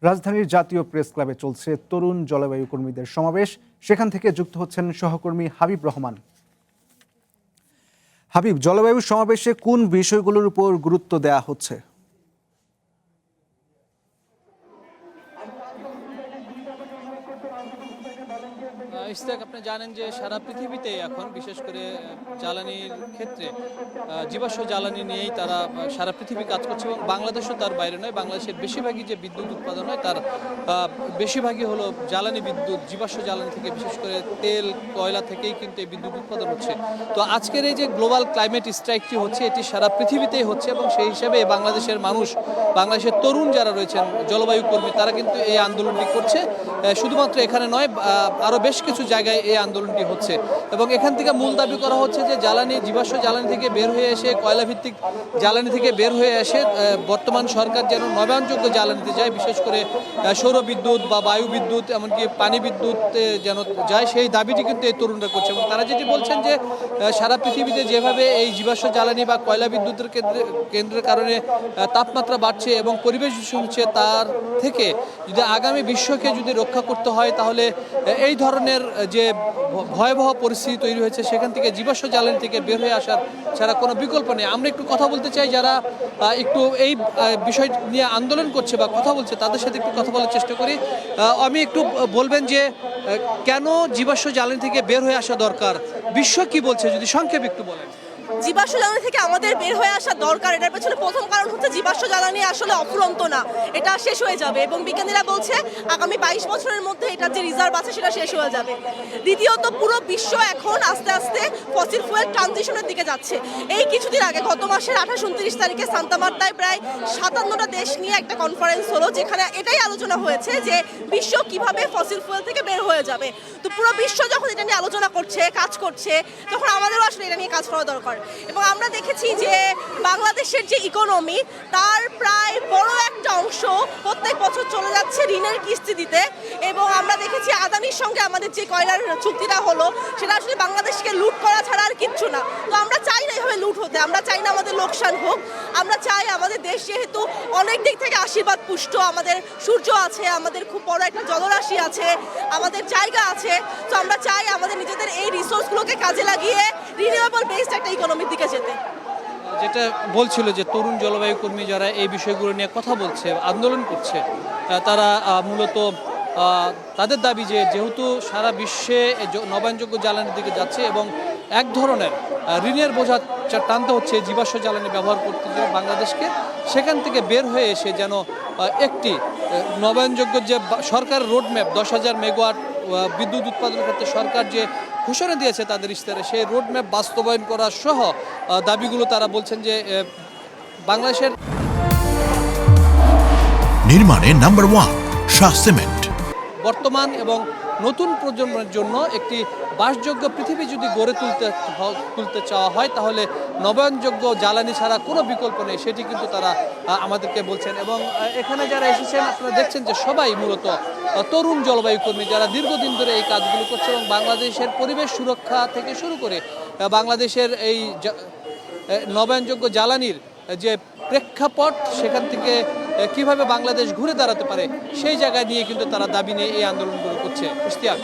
রাজধানীর জাতীয় প্রেস ক্লাবে চলছে তরুণ জলবায়ু কর্মীদের সমাবেশ। সেখান থেকে যুক্ত হচ্ছেন সহকর্মী হাবিব রহমান। হাবিব, জলবায়ু সমাবেশে কোন বিষয়গুলোর উপর গুরুত্ব দেয়া হচ্ছে? ইশতিয়াক, আপনি জানেন যে সারা পৃথিবীতে এখন বিশেষ করে জ্বালানির ক্ষেত্রে জীবাশ্ম জ্বালানি নিয়েই তারা সারা পৃথিবী কাজ করছে এবং বাংলাদেশও তার বাইরে নয়। বাংলাদেশের বেশিরভাগই যে বিদ্যুৎ উৎপাদন হয় তার বেশিরভাগই হলো জ্বালানি বিদ্যুৎ, জীবাশ্ম জ্বালানি থেকে, বিশেষ করে তেল কয়লা থেকেই কিন্তু এই বিদ্যুৎ উৎপাদন হচ্ছে। তো আজকের এই যে গ্লোবাল ক্লাইমেট স্ট্রাইকটি হচ্ছে, এটি সারা পৃথিবীতেই হচ্ছে এবং সেই হিসাবে বাংলাদেশের মানুষ, বাংলাদেশের তরুণ যারা রয়েছেন জলবায়ু কর্মী, তারা কিন্তু এই আন্দোলনটি করছে। শুধুমাত্র এখানে নয়, আরও বেশ কিছু জায়গায় এই আন্দোলনটি হচ্ছে এবং এখান থেকে মূল দাবি করা হচ্ছে যে জীবাশ্ম জ্বালানি থেকে বের হয়ে এসে, কয়লা ভিত্তিক জ্বালানি থেকে বের হয়ে এসে বর্তমান সরকার যেন নবায়নযোগ্য জ্বালানিতে যায়, বিশেষ করে সৌর বিদ্যুৎ বা বায়ু বিদ্যুৎ, এমনকি পানি বিদ্যুৎ যেন যায়, সেই দাবিটি কিন্তু এই তরুণরা করছে। এবং তারা যেটি বলছেন যে সারা পৃথিবীতে যেভাবে এই জীবাশ্ম জ্বালানি বা কয়লা বিদ্যুতের কেন্দ্রের কারণে তাপমাত্রা বাড়ছে এবং পরিবেশ দূষণ হচ্ছে, তার থেকে যদি আগামী বিশ্বকে যদি রক্ষা করতে হয়, তাহলে এই ধরনের যে ভয়াবহ পরিস্থিতি তৈরি হয়েছে, সেখান থেকে জীবাশ্ম জ্বালানি থেকে বের হয়ে আসার ছাড়া কোনো বিকল্প নেই। আমরা একটু কথা বলতে চাই যারা একটু এই বিষয় নিয়ে আন্দোলন করছে বা কথা বলছে, তাদের সাথে একটু কথা বলার চেষ্টা করি। আমি একটু বলবেন যে কেন জীবাশ্ম জ্বালানি থেকে বের হয়ে আসা দরকার, বিশ্ব কি বলছে, যদি সংক্ষেপে একটু বলেন। জীবাশ্ম জ্বালানি থেকে আমাদের বের হয়ে আসা দরকার। এটার পেছনে প্রথম কারণ হচ্ছে জীবাশ্ম জ্বালানি আসলে অফুরন্ত না, এটা শেষ হয়ে যাবে এবং বিজ্ঞানীরা বলছে আগামী 22 বছরের মধ্যে এটার যে রিজার্ভ আছে সেটা শেষ হয়ে যাবে। দ্বিতীয়ত, পুরো বিশ্ব এখন আস্তে আস্তে ফসিল ফুয়েল ট্রানজিশনের দিকে যাচ্ছে। এই কিছুদিন আগে গত মাসের 28-29 তারিখে সান্তা মার্তায় প্রায় 57টা দেশ নিয়ে একটা কনফারেন্স হলো, যেখানে এটাই আলোচনা হয়েছে যে বিশ্ব কিভাবে ফসিল ফুয়েল থেকে বের হয়ে যাবে। তো পুরো বিশ্ব যখন এটা নিয়ে আলোচনা করছে, কাজ করছে, তখন আমাদেরও আসলে এটা নিয়ে কাজ করা দরকার। এবং আমরা দেখেছি যে বাংলাদেশের যে ইকোনমি, তার প্রায় বড় একটা অংশ প্রত্যেক বছর চলে যাচ্ছে ঋণের কিস্তি দিতে। এবং আমরা দেখেছি আদানির সঙ্গে আমাদের যে কয়লার চুক্তিটা হলো, সেটা আসলে বাংলাদেশকে লুট করা ছাড়া আর কিচ্ছু না। তো আমরা চাই না এভাবে লুট হতে, আমরা চাই না আমাদের লোকসান হোক। আমরা চাই আমাদের দেশ যেহেতু অনেক দিক থেকে আশীর্বাদ পুষ্ট, আমাদের সূর্য আছে, আমাদের খুব বড় একটা জলরাশি আছে, আমাদের জায়গা আছে, তো আমরা চাই আমাদের নিজেদের এই রিসোর্সগুলোকে কাজে লাগিয়ে রিনিউয়েবল বেসড একটা ইকোনমির দিকে যেতে। যেটা বলছিল যে তরুণ জলবায়ু কর্মী যারা এই বিষয়গুলো নিয়ে কথা বলছে, আন্দোলন করছে, তারা মূলত তাদের দাবি যে যেহেতু সারা বিশ্বে নবায়নযোগ্য জ্বালানির দিকে যাচ্ছে এবং এক ধরনের ঋণের বোঝা টানতে হচ্ছে জীবাশ্ম জ্বালানি ব্যবহার করতে যে বাংলাদেশকে, সেখান থেকে বের হয়ে এসে যেন একটি নবায়নযোগ্য যে সরকার রোডম্যাপ 10,000 মেগাওয়াট বিদ্যুৎ উৎপাদনের ক্ষেত্রে সরকার যে ঘোষণা দিয়েছে তাদের ইশতেহারে, সেই রোডম্যাপ বাস্তবায়ন করা সহ দাবিগুলো তারা বলছেন যে বাংলাদেশের নির্মাণে নাম্বার 1 শাহ সিমেন্ট। বর্তমান এবং নতুন প্রজন্মের জন্য একটি বাসযোগ্য পৃথিবী যদি গড়ে তুলতে চাওয়া হয়, তাহলে নবায়নযোগ্য জ্বালানি ছাড়া কোনো বিকল্প নেই, সেটি কিন্তু তারা আমাদেরকে বলছেন। এবং এখানে যারা এসেছেন, আপনারা দেখছেন যে সবাই মূলত তরুণ জলবায়ু কর্মী, যারা দীর্ঘদিন ধরে এই কাজগুলো করছে এবং বাংলাদেশের পরিবেশ সুরক্ষা থেকে শুরু করে বাংলাদেশের এই নবায়নযোগ্য জ্বালানির যে প্রেক্ষাপট, সেখান থেকে কিভাবে বাংলাদেশ ঘুরে দাঁড়াতে পারে, সেই জায়গায় নিয়ে কিন্তু তারা দাবি নিয়ে এই আন্দোলনগুলো করছে। ইশতিয়াক।